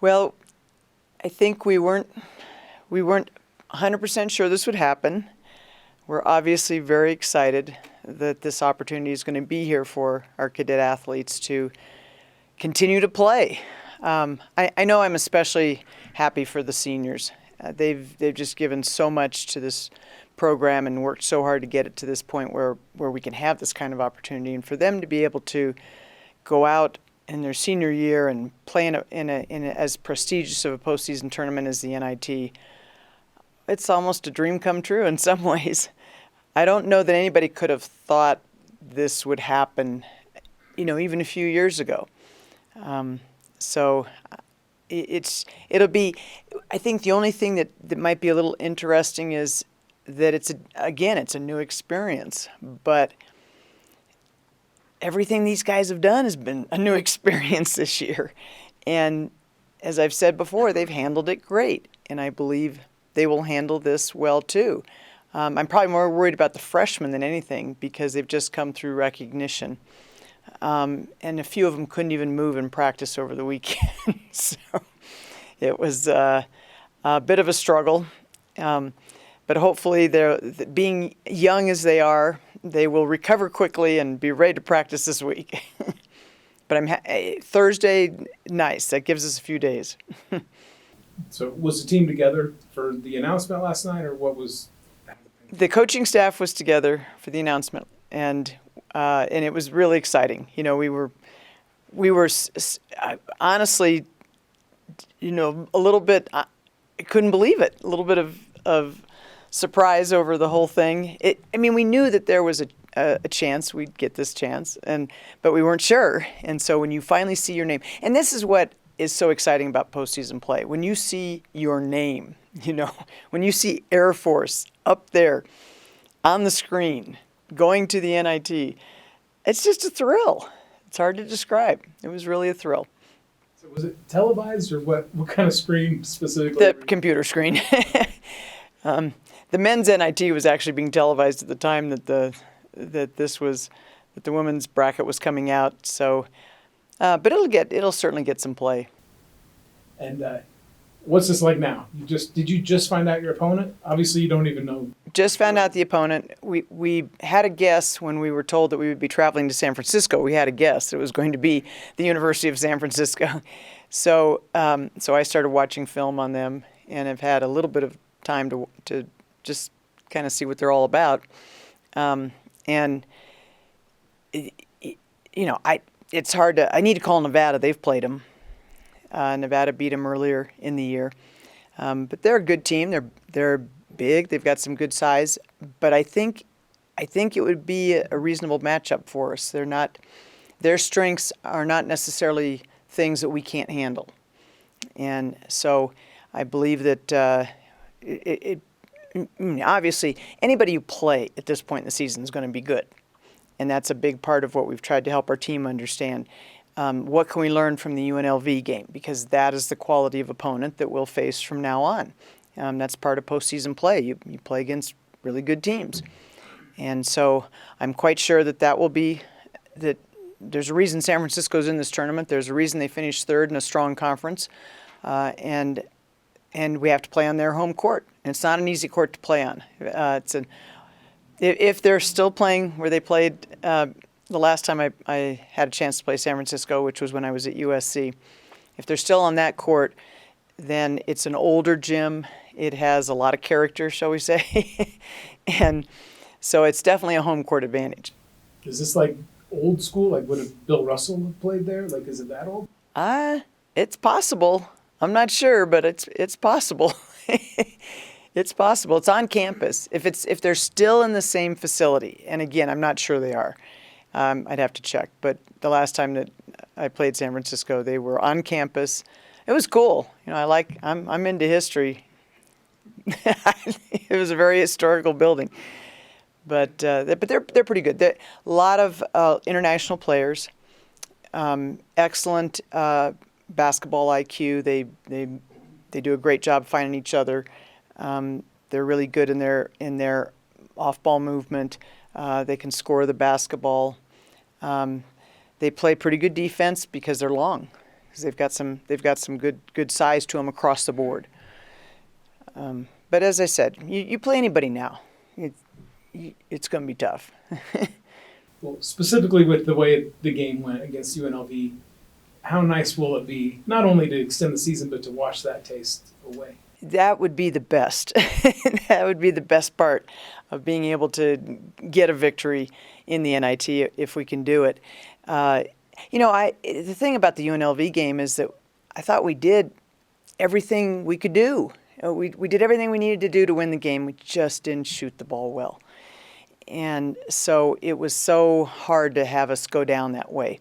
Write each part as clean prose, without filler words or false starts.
Well, I think we weren't 100% sure this would happen. We're obviously very excited that this opportunity is going to be here for our cadet athletes to continue to play. I know I'm especially happy for the seniors. They've just given so much to this program and worked so hard to get it to this point where we can have this kind of opportunity, and for them to be able to go out in their senior year and play in as prestigious of a postseason tournament as the NIT, it's almost a dream come true in some ways. I don't know that anybody could have thought this would happen, even a few years ago. So it'll be, I think the only thing that might be a little interesting is that it's a new experience, but everything these guys have done has been a new experience this year. And as I've said before, they've handled it great, and I believe they will handle this well too. I'm probably more worried about the freshmen than anything because they've just come through recognition. And a few of them couldn't even move in practice over the weekend. So it was a bit of a struggle. But hopefully, being young as they are, they will recover quickly and be ready to practice this week. But Thursday, nice. That gives us a few days. So was the team together for the announcement last night, or what was? The coaching staff was together for the announcement, and it was really exciting. We were honestly, a little bit. I couldn't believe it. A little bit of surprise over the whole thing. We knew that there was a chance we'd get this chance, but we weren't sure. And so when you finally see your name, and this is what is so exciting about postseason play, when you see your name, when you see Air Force up there on the screen going to the NIT, it's just a thrill. It's hard to describe. It was really a thrill. So was it televised, or what kind of screen specifically? The computer screen. The men's NIT was actually being televised at the time that the women's bracket was coming out. So, but it'll certainly get some play. And what's this like now? Did you just find out your opponent? Obviously, you don't even know. Just found out the opponent. We had a guess when we were told that we would be traveling to San Francisco. We had a guess it was going to be the University of San Francisco. So I started watching film on them, and have had a little bit of time to just kind of see what they're all about. It's hard to. I need to call Nevada. They've played them. Nevada beat them earlier in the year, but they're a good team. They're big. They've got some good size. But I think it would be a reasonable matchup for us. Their strengths are not necessarily things that we can't handle, and so I believe that obviously anybody you play at this point in the season is going to be good, and that's a big part of what we've tried to help our team understand. What can we learn from the UNLV game? Because that is the quality of opponent that we'll face from now on. That's part of postseason play. You play against really good teams. And so I'm quite sure that will be that there's a reason San Francisco's in this tournament. There's a reason they finished third in a strong conference. And we have to play on their home court. And it's not an easy court to play on. If they're still playing where they played the last time I had a chance to play San Francisco, which was when I was at USC, if they're still on that court, then it's an older gym. It has a lot of character, shall we say. And so it's definitely a home court advantage. Is this like old school? Like, would Bill Russell have played there? Like, is it that old? It's possible. I'm not sure, but it's possible. It's possible. It's on campus. If they're still in the same facility, and again, I'm not sure they are. I'd have to check. But the last time that I played San Francisco, they were on campus. It was cool. I'm into history. It was a very historical building. But they're pretty good. A lot of international players, excellent basketball IQ. They do a great job finding each other. They're really good in their off-ball movement. They can score the basketball. They play pretty good defense because they're long. 'cause they've got some good size to them across the board. But as I said, you play anybody now, it's going to be tough. Well, specifically with the way the game went against UNLV, how nice will it be not only to extend the season but to wash that taste away? That would be the best. That would be the best part of being able to get a victory in the NIT if we can do it. The thing about the UNLV game is that I thought we did everything we could do. We did everything we needed to do to win the game. We just didn't shoot the ball well. And so it was so hard to have us go down that way.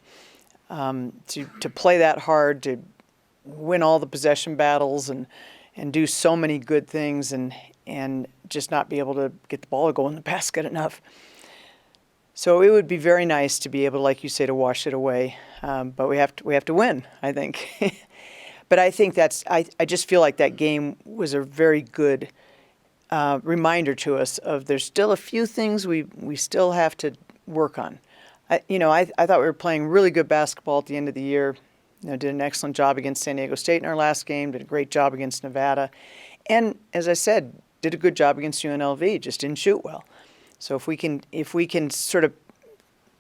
To play that hard, to win all the possession battles and do so many good things and just not be able to get the ball to go in the basket enough. So it would be very nice to be able, like you say, to wash it away. But we have to win, I think. But I think I just feel like that game was a very good reminder to us of there's still a few things we still have to work on. I thought we were playing really good basketball at the end of the year. Did an excellent job against San Diego State in our last game, did a great job against Nevada. And as I said, did a good job against UNLV, just didn't shoot well. So if we can sort of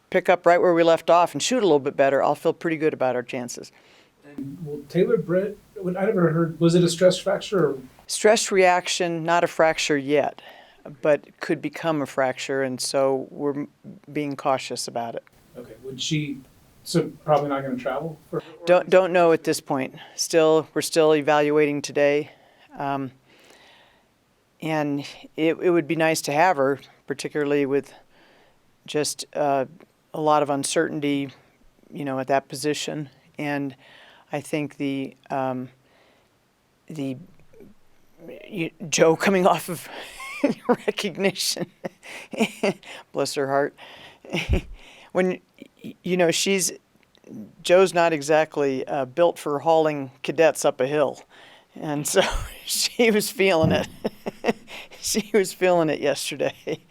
pick up right where we left off and shoot a little bit better, I'll feel pretty good about our chances. And well, Taylor Britt, I never heard, was it a stress fracture? Or? Stress reaction, not a fracture yet, but could become a fracture, and so we're being cautious about it. Okay, so probably not going to travel? Don't know at this point. We're still evaluating today. And it would be nice to have her, particularly with just a lot of uncertainty, at that position. And I think Joe coming off of recognition, bless her heart, when Joe's not exactly built for hauling cadets up a hill. And so she was feeling it. She was feeling it yesterday.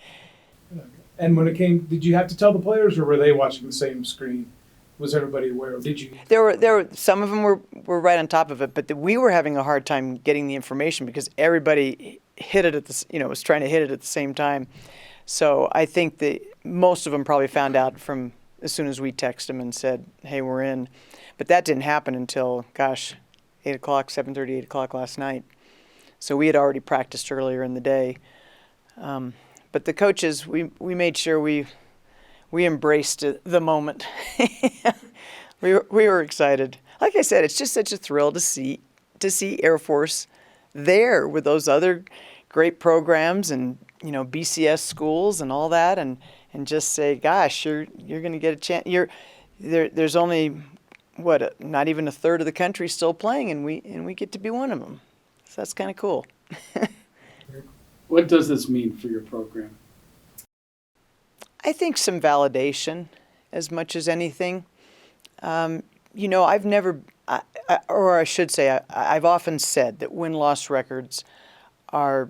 And when it came, did you have to tell the players, or were they watching the same screen? Was everybody aware? Or did you? There were some of them were right on top of it, but we were having a hard time getting the information because everybody hit it was trying to hit it at the same time. So I think that most of them probably found out from as soon as we texted them and said, "Hey, we're in." But that didn't happen until 7:30, 8 o'clock last night. So we had already practiced earlier in the day. But the coaches, we made sure we embraced the moment. We were excited. Like I said, it's just such a thrill to see Air Force there with those other great programs and BCS schools and all that, and just say, gosh, you're going to get a chance. There's only not even a third of the country still playing, and we get to be one of them. So that's kind of cool. What does this mean for your program? I think some validation as much as anything. I've never, or I should say, I've often said that win-loss records are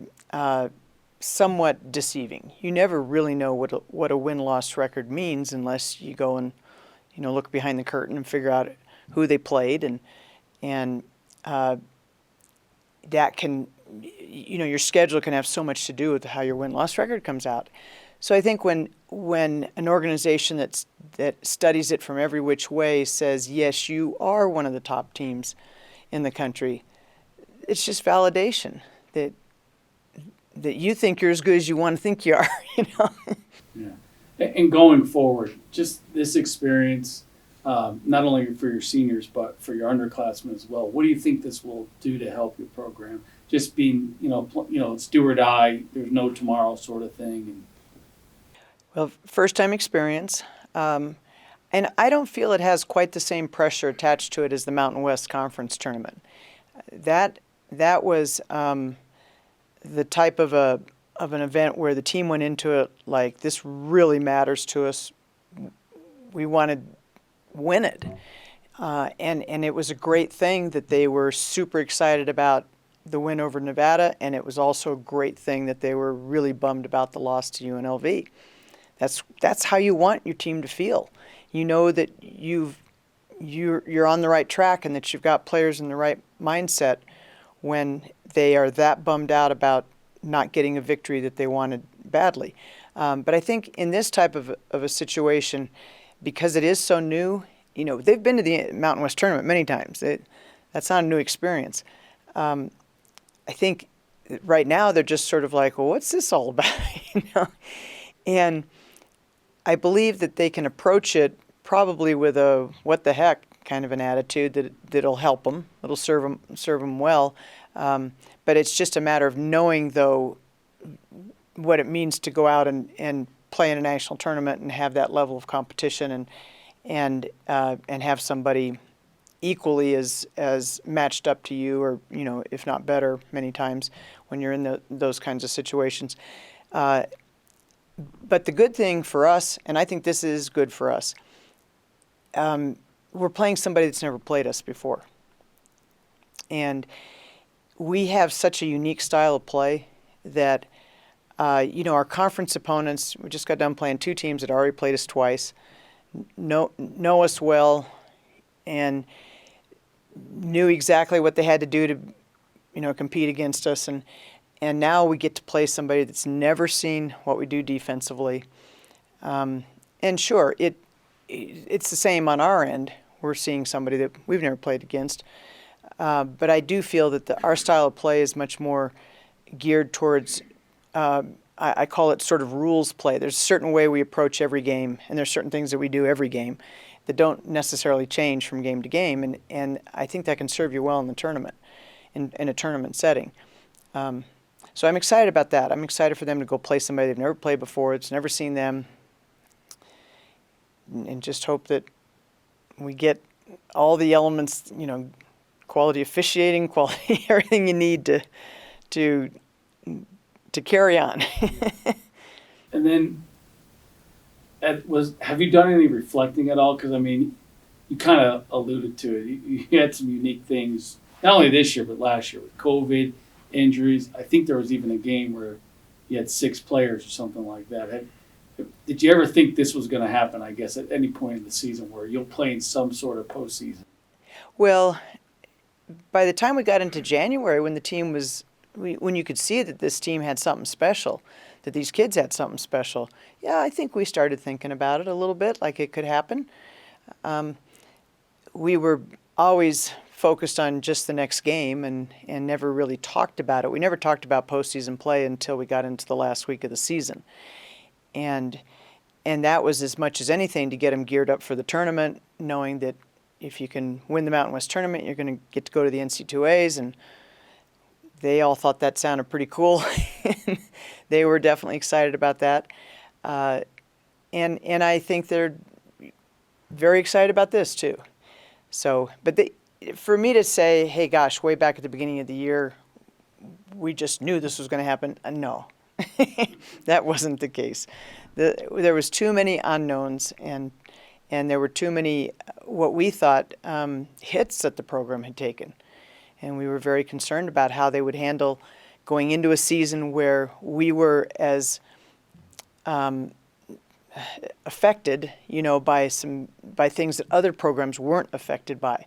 somewhat deceiving. You never really know what a win-loss record means unless you go and look behind the curtain and figure out who they played, and that can, your schedule can have so much to do with how your win-loss record comes out. So I think when an organization that studies it from every which way says, yes, you are one of the top teams in the country, it's just validation that you think you're as good as you want to think you are, Yeah. And going forward, just this experience, not only for your seniors, but for your underclassmen as well, what do you think this will do to help your program? Just being, it's do or die, there's no tomorrow sort of thing. Well, first-time experience. And I don't feel it has quite the same pressure attached to it as the Mountain West Conference tournament. That was the type of an event where the team went into it like, this really matters to us. We want to win it. And it was a great thing that they were super excited about the win over Nevada, and it was also a great thing that they were really bummed about the loss to UNLV. That's how you want your team to feel. You know that you've you're on the right track and that you've got players in the right mindset when they are that bummed out about not getting a victory that they wanted badly. But I think in this type of a situation, because it is so new, they've been to the Mountain West tournament many times. That's not a new experience. I think right now they're just sort of like, well, what's this all about? And I believe that they can approach it probably with a what the heck kind of an attitude that'll help them. It'll serve them well. But it's just a matter of knowing, though, what it means to go out and play in a national tournament and have that level of competition and have somebody equally as matched up to you, or if not better, many times when you're in those kinds of situations. But the good thing for us, and I think this is good for us, we're playing somebody that's never played us before, and we have such a unique style of play that our conference opponents, we just got done playing two teams that already played us twice, know us well, and knew exactly what they had to do to compete against us, and now we get to play somebody that's never seen what we do defensively. And sure, it's the same on our end. We're seeing somebody that we've never played against. But I do feel that our style of play is much more geared towards, I call it sort of rules play. There's a certain way we approach every game, and there's certain things that we do every game that don't necessarily change from game to game. And I think that can serve you well in the tournament, in a tournament setting. So I'm excited about that. I'm excited for them to go play somebody they've never played before, it's never seen them, and just hope that we get all the elements, quality officiating, quality everything you need to carry on. And then, have you done any reflecting at all? Because you kind of alluded to it. You had some unique things, not only this year but last year with COVID, injuries. I think there was even a game where you had 6 players or something like that. Did you ever think this was going to happen? I guess at any point in the season where you'll play in some sort of postseason. Well, by the time we got into January, when the team was, when you could see that this team had something special, that these kids had something special, yeah, I think we started thinking about it a little bit, like it could happen. We were always focused on just the next game and never really talked about it. We never talked about postseason play until we got into the last week of the season. And that was as much as anything to get them geared up for the tournament, knowing that if you can win the Mountain West tournament, you're going to get to go to the NC2As, and they all thought that sounded pretty cool. They were definitely excited about that. And I think they're very excited about this too. So, but for me to say, hey, gosh, way back at the beginning of the year, we just knew this was going to happen, no. That wasn't the case. There was too many unknowns, and there were too many what we thought hits that the program had taken. And we were very concerned about how they would handle going into a season where we were as affected, by things that other programs weren't affected by.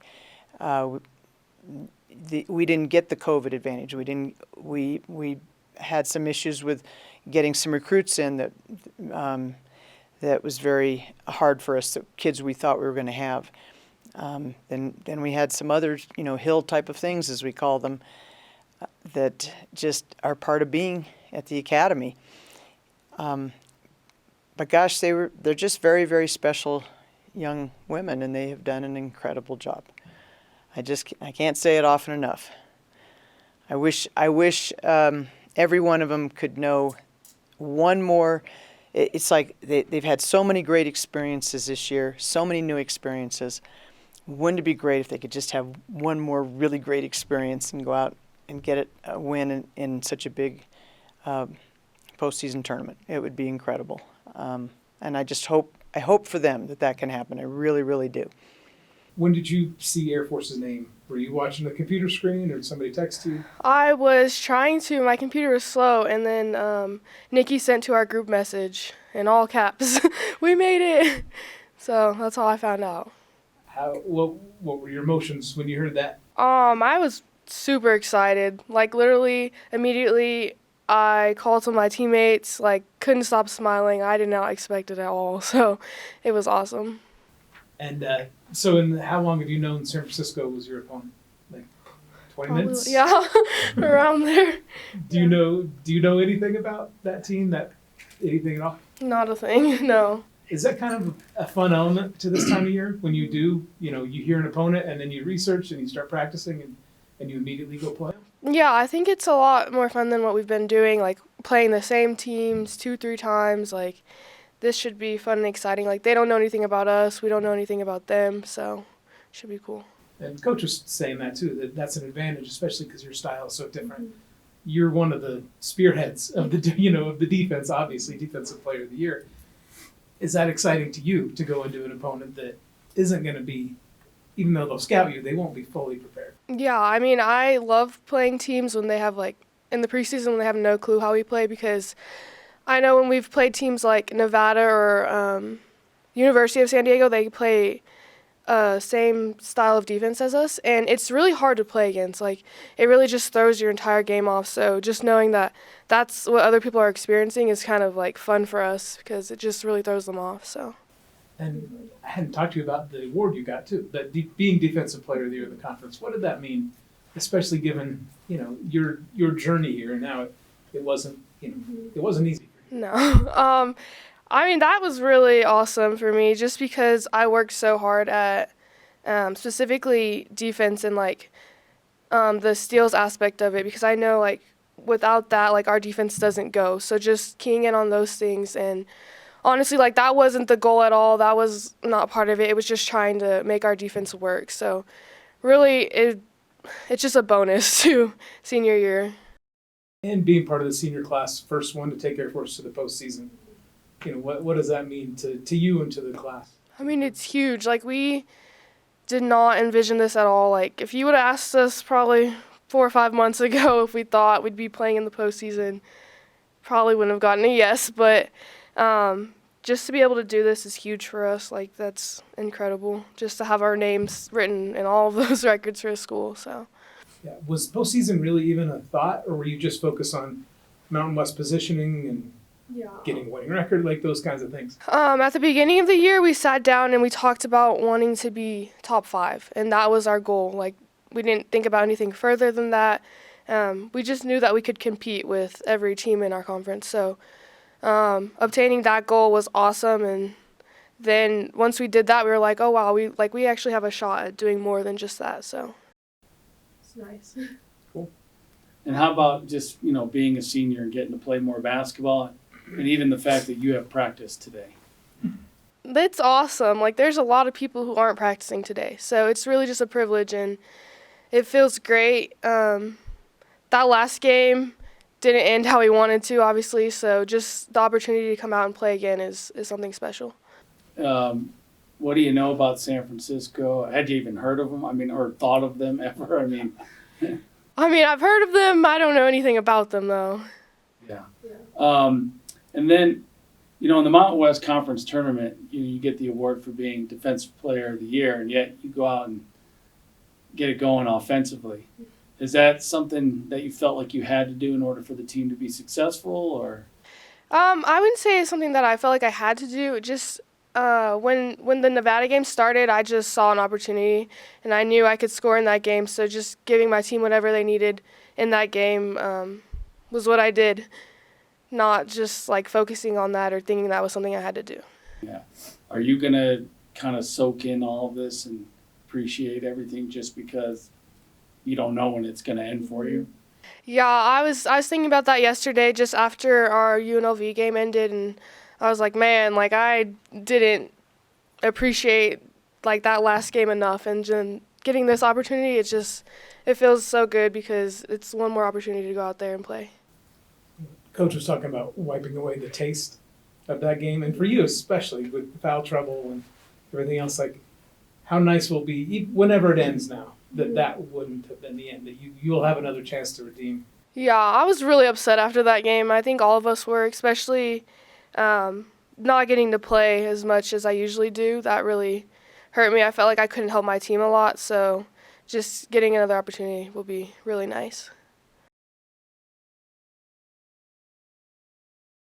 We didn't get the COVID advantage. We had some issues with getting some recruits in that was very hard for us, the kids we thought we were going to have. Then we had some other, hill type of things, as we call them, that just are part of being at the academy. But gosh, they're just very, very special young women, and they have done an incredible job. I can't say it often enough. I wish every one of them could know one more. It's like they've had so many great experiences this year, so many new experiences. Wouldn't it be great if they could just have one more really great experience and go out and get a win in such a big postseason tournament? It would be incredible. And I hope for them that can happen. I really, really do. When did you see Air Force's name? Were you watching the computer screen, or did somebody text you? I was trying to. My computer was slow, and then Nikki sent to our group message in all caps, "We made it!" So that's how I found out. What were your emotions when you heard that? I was super excited. Like literally immediately I called to my teammates, like couldn't stop smiling. I did not expect it at all. So it was awesome. And so, how long have you known San Francisco was your opponent? Like 20 minutes? Yeah, around there. Do you know anything about that team? Anything at all? Not a thing, no. Is that kind of a fun element to this time of year when you do, you hear an opponent and then you research and you start practicing and you immediately go play? Yeah, I think it's a lot more fun than what we've been doing, like playing the same teams 2-3 times. Like this should be fun and exciting. Like they don't know anything about us, we don't know anything about them, so it should be cool. And coach was saying that too, that's an advantage, especially because your style is so different. Mm-hmm. You're one of the spearheads of the defense, obviously defensive player of the year. Is that exciting to you to go into an opponent that isn't going to be, even though they'll scout you, they won't be fully prepared? Yeah, I mean, I love playing teams when they have, like, in the preseason when they have no clue how we play, because I know when we've played teams like Nevada or University of San Diego, they play same style of defense as us, and it's really hard to play against. Like, it really just throws your entire game off. So just knowing that that's what other people are experiencing is kind of like fun for us because it just really throws them off. So. And I hadn't talked to you about the award you got too, that being defensive player of the year of the conference. What did that mean, especially given your journey here? And now it wasn't it wasn't easy for you. No. I mean, that was really awesome for me just because I worked so hard at specifically defense and, like, the steals aspect of it, because I know, like, without that, like, our defense doesn't go. So just keying in on those things, and honestly, like, that wasn't the goal at all. That was not part of it. It was just trying to make our defense work. So really, it's just a bonus to senior year. And being part of the senior class, first one to take Air Force to the postseason. What does that mean to you and to the class? I mean, it's huge. Like, we did not envision this at all. Like, if you would have asked us probably 4 or 5 months ago if we thought we'd be playing in the postseason, probably wouldn't have gotten a yes. But just to be able to do this is huge for us. Like, that's incredible. Just to have our names written in all of those records for a school. So. Yeah. Was postseason really even a thought, or were you just focused on Mountain West positioning and getting a winning record, like those kinds of things? At the beginning of the year, we sat down and we talked about wanting to be top 5, and that was our goal. Like, we didn't think about anything further than that. We just knew that we could compete with every team in our conference. So obtaining that goal was awesome, and then once we did that, we were like, oh wow, we actually have a shot at doing more than just that. So it's nice. Cool. And how about just being a senior and getting to play more basketball? And even the fact that you have practice today. That's awesome. Like, there's a lot of people who aren't practicing today. So it's really just a privilege, and it feels great. That last game didn't end how we wanted to, obviously. So just the opportunity to come out and play again is something special. What do you know about San Francisco? Had you even heard of them? I mean, or thought of them ever? I've heard of them. I don't know anything about them, though. Yeah. And then, in the Mountain West Conference tournament, you get the award for being Defensive Player of the Year, and yet you go out and get it going offensively. Is that something that you felt like you had to do in order for the team to be successful, or? I wouldn't say it's something that I felt like I had to do. Just when the Nevada game started, I just saw an opportunity, and I knew I could score in that game. So just giving my team whatever they needed in that game was what I did. Not just like focusing on that or thinking that was something I had to do. Yeah. Are you going to kind of soak in all of this and appreciate everything just because you don't know when it's going to end for you? Yeah, I was thinking about that yesterday just after our UNLV game ended, and I was like, man, like I didn't appreciate like that last game enough, and then getting this opportunity, it feels so good because it's one more opportunity to go out there and play. Coach was talking about wiping away the taste of that game, and for you especially with foul trouble and everything else, like how nice will be whenever it ends now that wouldn't have been the end, that you'll have another chance to redeem. Yeah, I was really upset after that game. I think all of us were, especially not getting to play as much as I usually do. That really hurt me. I felt like I couldn't help my team a lot, so just getting another opportunity will be really nice.